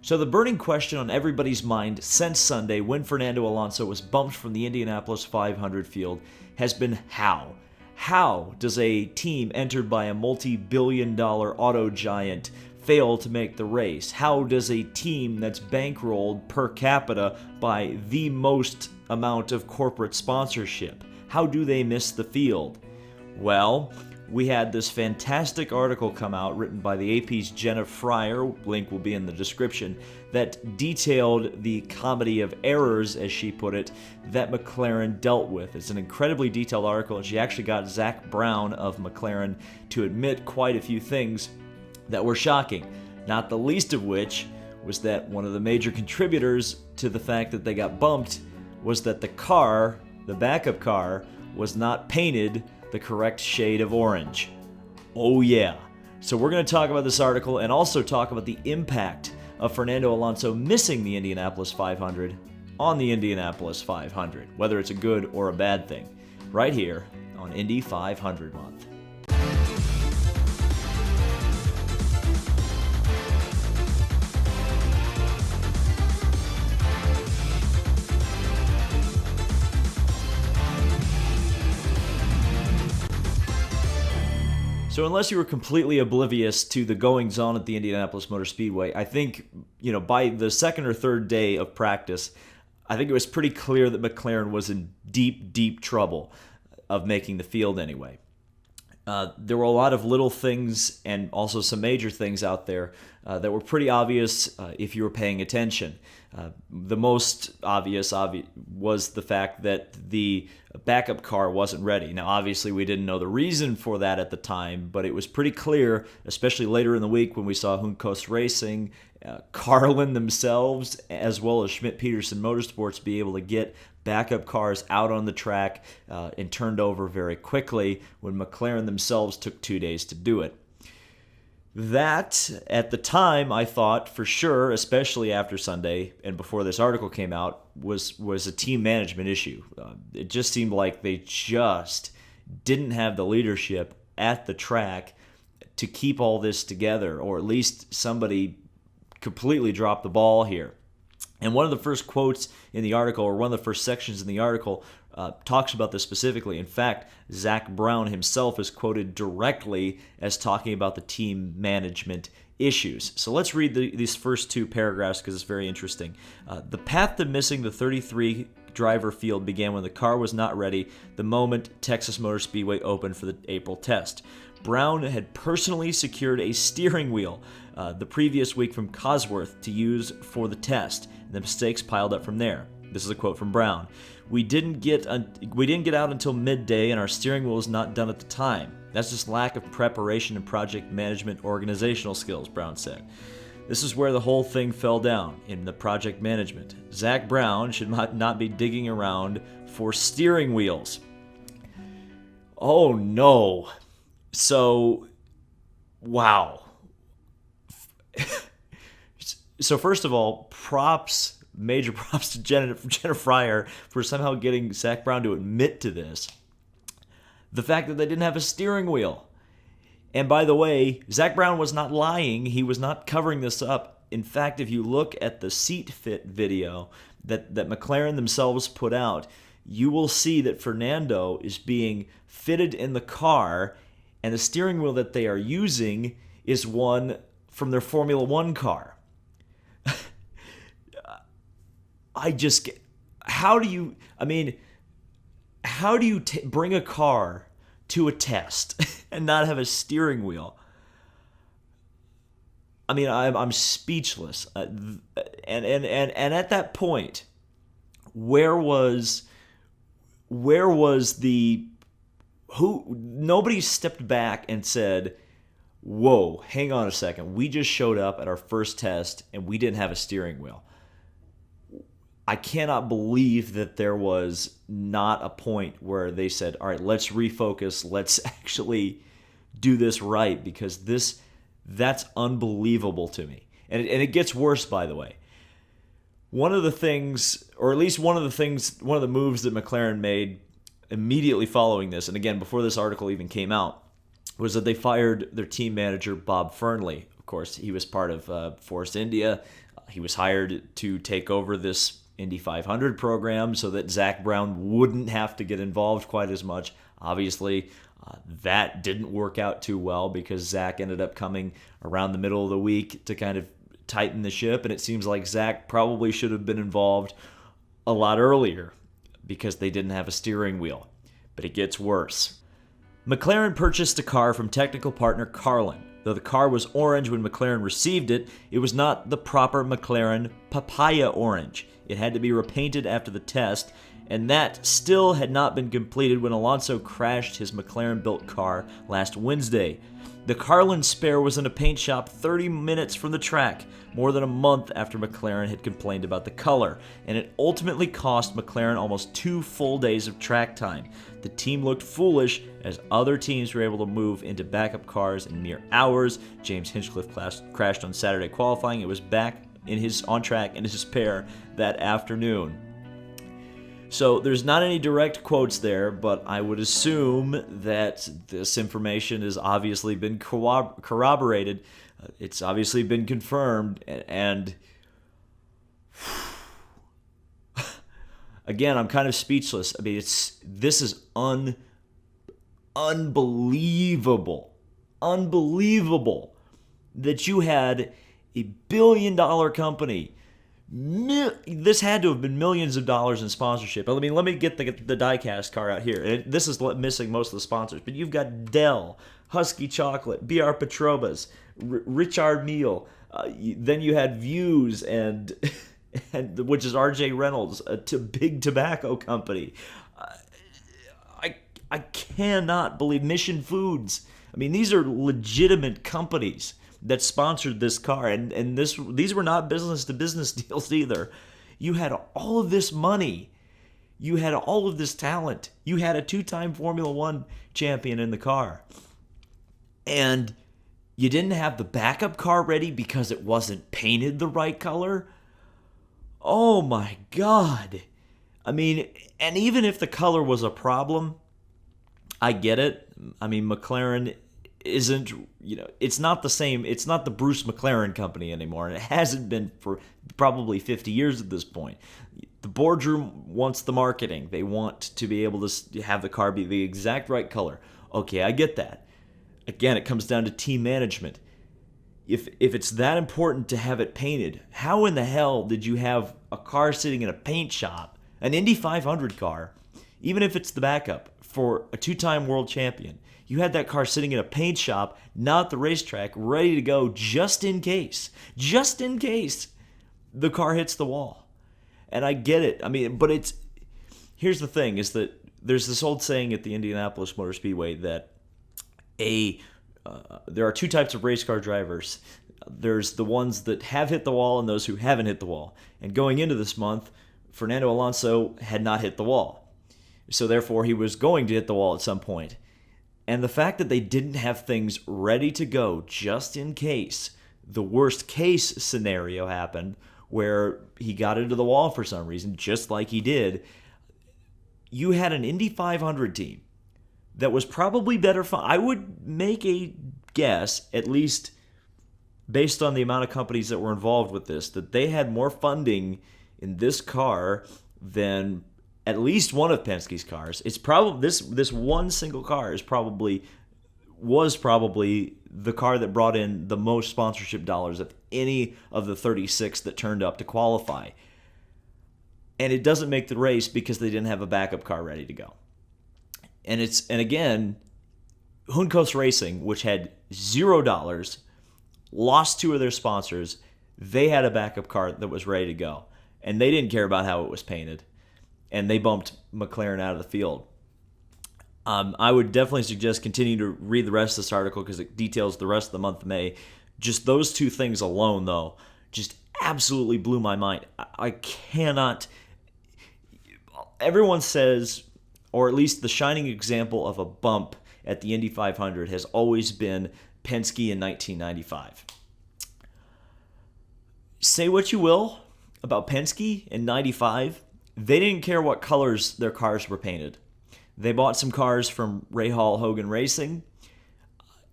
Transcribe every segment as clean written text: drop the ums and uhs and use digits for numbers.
So the burning question on everybody's mind since Sunday, when Fernando Alonso was bumped from the Indianapolis 500 field, has been how. How does a team entered by a multi-billion-dollar auto giant fail to make the race? How does a team that's bankrolled per capita by the most amount of corporate sponsorship, how do they miss the field? Well, we had this fantastic article come out written by the AP's Jenna Fryer, link will be in the description, that detailed the comedy of errors, as she put it, that McLaren dealt with. It's an incredibly detailed article, and she actually got Zach Brown of McLaren to admit quite a few things that were shocking, not the least of which was that one of the major contributors to the fact that they got bumped was that the car, the backup car, was not painted the correct shade of orange. Oh yeah. So we're going to talk about this article and also talk about the impact of Fernando Alonso missing the Indianapolis 500 on the Indianapolis 500, whether it's a good or a bad thing, right here on Indy 500 Month. So unless you were completely oblivious to the goings-on at the Indianapolis Motor Speedway, I think, by the second or third day of practice, I think it was pretty clear that McLaren was in deep, deep trouble of making the field anyway. There were a lot of little things and also some major things out there that were pretty obvious if you were paying attention. The most obvious was the fact that the backup car wasn't ready. Now, obviously, we didn't know the reason for that at the time, but it was pretty clear, especially later in the week when we saw Juncos Racing, cLaren themselves, as well as Schmidt-Peterson Motorsports be able to get backup cars out on the track and turned over very quickly when McLaren themselves took 2 days to do it. That, at the time, I thought for sure, especially after Sunday and before this article came out, was a team management issue. It just seemed like they just didn't have the leadership at the track to keep all this together, or at least somebody completely dropped the ball here. And one of the first quotes in the article, or one of the first sections in the article, talks about this specifically. In fact, Zach Brown himself is quoted directly as talking about the team management issues. So let's read these first two paragraphs because it's very interesting. The path to missing the 33 driver field began when the car was not ready the moment Texas Motor Speedway opened for the April test. Brown had personally secured a steering wheel the previous week from Cosworth to use for the test, and the mistakes piled up from there. This is a quote from Brown. We didn't get out until midday, and our steering wheel was not done at the time. That's just lack of preparation and project management organizational skills, Brown said. This is where the whole thing fell down, in the project management. Zach Brown should not be digging around for steering wheels. Oh no. So, wow. So first of all, major props to Jenna Fryer for somehow getting Zach Brown to admit to this. The fact that they didn't have a steering wheel. And by the way, Zach Brown was not lying. He was not covering this up. In fact, if you look at the seat fit video that McLaren themselves put out, you will see that Fernando is being fitted in the car, and the steering wheel that they are using is one from their Formula One car. How do you bring a car to a test and not have a steering wheel? I mean, I'm speechless. And at that point, where was nobody stepped back and said, whoa, hang on a second. We just showed up at our first test and we didn't have a steering wheel. I cannot believe that there was not a point where they said, all right, let's refocus. Let's actually do this right, because that's unbelievable to me. And it gets worse, by the way. One of the things, or at least one of the moves that McLaren made immediately following this, and again, before this article even came out, was that they fired their team manager, Bob Fernley. Of course, he was part of Force India. He was hired to take over this Indy 500 program so that Zach Brown wouldn't have to get involved quite as much. Obviously, that didn't work out too well because Zach ended up coming around the middle of the week to kind of tighten the ship, and it seems like Zach probably should have been involved a lot earlier because they didn't have a steering wheel. But it gets worse. McLaren purchased a car from technical partner cLaren. Though the car was orange when McLaren received it, it was not the proper McLaren papaya orange. It had to be repainted after the test, and that still had not been completed when Alonso crashed his McLaren-built car last Wednesday. The cLaren spare was in a paint shop 30 minutes from the track, more than a month after McLaren had complained about the color, and it ultimately cost McLaren almost 2 full days of track time. The team looked foolish as other teams were able to move into backup cars in mere hours. James Hinchcliffe crashed on Saturday qualifying. It was back on track in his spare that afternoon. So there's not any direct quotes there, but I would assume that this information has obviously been corroborated. It's obviously been confirmed, and again, I'm kind of speechless. I mean, this is unbelievable that you had a billion-dollar company. This had to have been millions of dollars in sponsorship. I mean, let me get the diecast car out here. This is missing most of the sponsors, but you've got Dell, Husky Chocolate, BR Petrobras, Richard Mille. Then you had Views and which is RJ Reynolds, a big tobacco company. I cannot believe Mission Foods. I mean, these are legitimate companies that sponsored this car, and these were not business-to-business deals either. You had all of this money. You had all of this talent. You had a 2-time Formula One champion in the car. And you didn't have the backup car ready because it wasn't painted the right color? Oh my God. I mean, and even if the color was a problem, I get it. I mean, McLaren isn't, it's not the same. It's not the Bruce McLaren company anymore, and it hasn't been for probably 50 years at this point. The boardroom wants the marketing. They want to be able to have the car be the exact right color. Okay, I get that. Again, it comes down to team management. If it's that important to have it painted, how in the hell did you have a car sitting in a paint shop, an Indy 500 car, even if it's the backup, for a 2-time world champion? You had that car sitting in a paint shop, not the racetrack, ready to go just in case the car hits the wall. And I get it. I mean, but here's the thing, is that there's this old saying at the Indianapolis Motor Speedway that there are 2 types of race car drivers. There's the ones that have hit the wall and those who haven't hit the wall. And going into this month, Fernando Alonso had not hit the wall. So therefore, he was going to hit the wall at some point. And the fact that they didn't have things ready to go just in case the worst case scenario happened where he got into the wall for some reason, just like he did, you had an Indy 500 team that was probably better. I would make a guess, at least based on the amount of companies that were involved with this, that they had more funding in this car than at least one of Penske's cars. It's probably this one single car was probably the car that brought in the most sponsorship dollars of any of the 36 that turned up to qualify. And it doesn't make the race because they didn't have a backup car ready to go. And again, Juncos Racing, which had $0, lost 2 of their sponsors. They had a backup car that was ready to go, and they didn't care about how it was painted. And they bumped McLaren out of the field. I would definitely suggest continuing to read the rest of this article because it details the rest of the month of May. Just those 2 things alone, though, just absolutely blew my mind. I cannot... Everyone says, or at least the shining example of a bump at the Indy 500 has always been Penske in 1995. Say what you will about Penske in 95. They didn't care what colors their cars were painted. They bought some cars from Rahal Hogan Racing,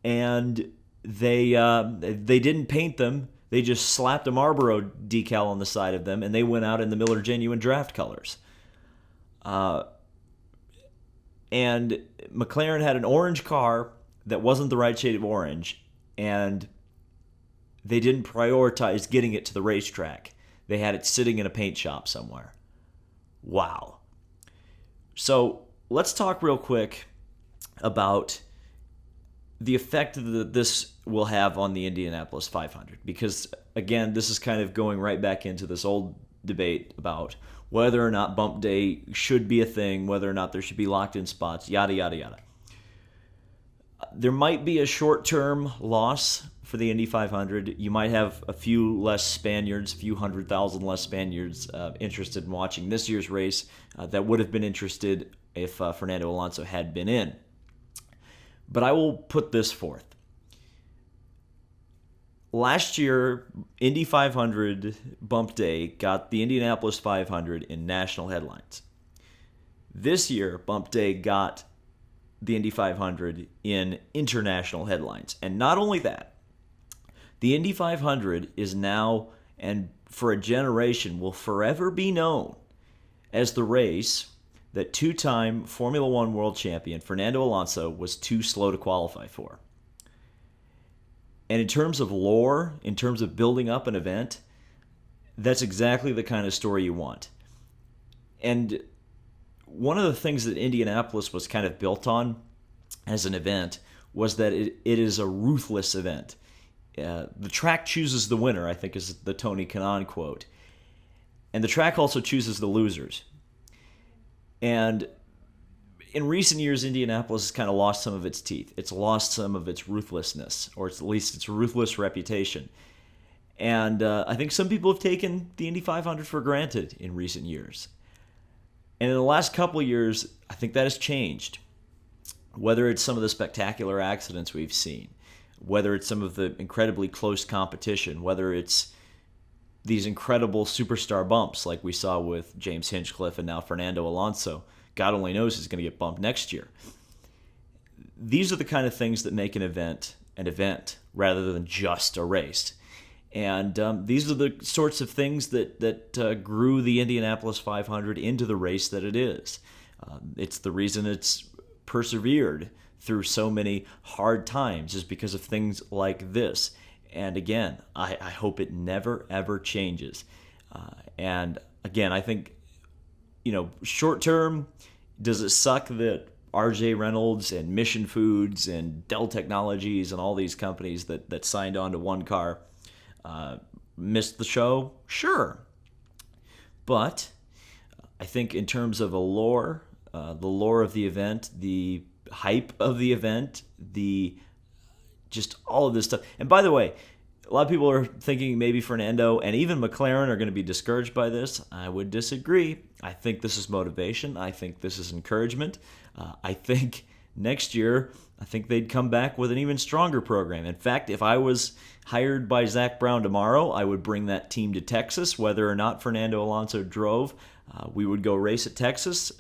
and they didn't paint them. They just slapped a Marlboro decal on the side of them, and they went out in the Miller Genuine Draft colors. And McLaren had an orange car that wasn't the right shade of orange, and they didn't prioritize getting it to the racetrack. They had it sitting in a paint shop somewhere. Wow. So let's talk real quick about the effect that this will have on the Indianapolis 500. Because, again, this is kind of going right back into this old debate about whether or not bump day should be a thing, whether or not there should be locked-in spots, yada, yada, yada. There might be a short-term loss for the Indy 500. You might have a few less Spaniards, a few 100,000 less Spaniards interested in watching this year's race that would have been interested if Fernando Alonso had been in. But I will put this forth. Last year, Indy 500 bump day got the Indianapolis 500 in national headlines. This year, bump day got the Indy 500 in international headlines. And not only that, the Indy 500 is now, and for a generation, will forever be known as the race that two-time Formula One world champion Fernando Alonso was too slow to qualify for. And in terms of lore, in terms of building up an event, that's exactly the kind of story you want. And one of the things that Indianapolis was kind of built on as an event was that it is a ruthless event. The track chooses the winner, I think is the Tony Kanaan quote. And the track also chooses the losers. And in recent years, Indianapolis has kind of lost some of its teeth. It's lost some of its ruthlessness, or at least its ruthless reputation. And I think some people have taken the Indy 500 for granted in recent years. And in the last couple of years, I think that has changed. Whether it's some of the spectacular accidents we've seen, whether it's some of the incredibly close competition, whether it's these incredible superstar bumps like we saw with James Hinchcliffe and now Fernando Alonso. God only knows who's going to get bumped next year. These are the kind of things that make an event rather than just a race. And these are the sorts of things that grew the Indianapolis 500 into the race that it is. It's the reason it's persevered through so many hard times is because of things like this. And again, I hope it never, ever changes. And again, I think, short term, does it suck that RJ Reynolds and Mission Foods and Dell Technologies and all these companies that signed on to one car missed the show? Sure. But I think in terms of the lore of the event, the hype of the event, just all of this stuff. And by the way, a lot of people are thinking maybe Fernando and even McLaren are going to be discouraged by this. I would disagree. I think this is motivation. I think this is encouragement. I think next year, I think they'd come back with an even stronger program. In fact, if I was hired by Zach Brown tomorrow, I would bring that team to Texas, whether or not Fernando Alonso drove. We would go race at Texas.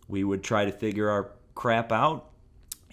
We would try to figure our crap out.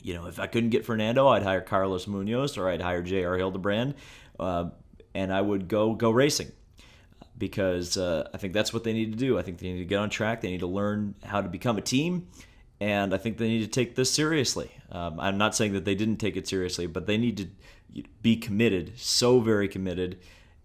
If I couldn't get Fernando, I'd hire Carlos Munoz or I'd hire J.R. Hildebrand, and I would go racing because I think that's what they need to do. I think they need to get on track. They need to learn how to become a team, and I think they need to take this seriously. I'm not saying that they didn't take it seriously, but they need to be committed, so very committed,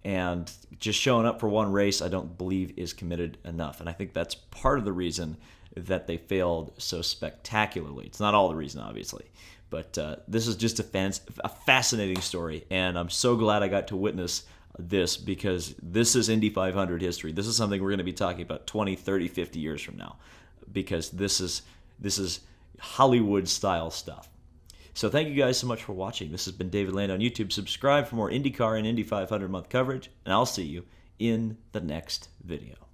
and just showing up for one race I don't believe is committed enough, and I think that's part of the reason that they failed so spectacularly. It's not all the reason, obviously, but this is just a fascinating story, and I'm so glad I got to witness this because this is Indy 500 history. This is something we're going to be talking about 20, 30, 50 years from now because this is Hollywood-style stuff. So thank you guys so much for watching. This has been David Land on YouTube. Subscribe for more IndyCar and Indy 500 month coverage, and I'll see you in the next video.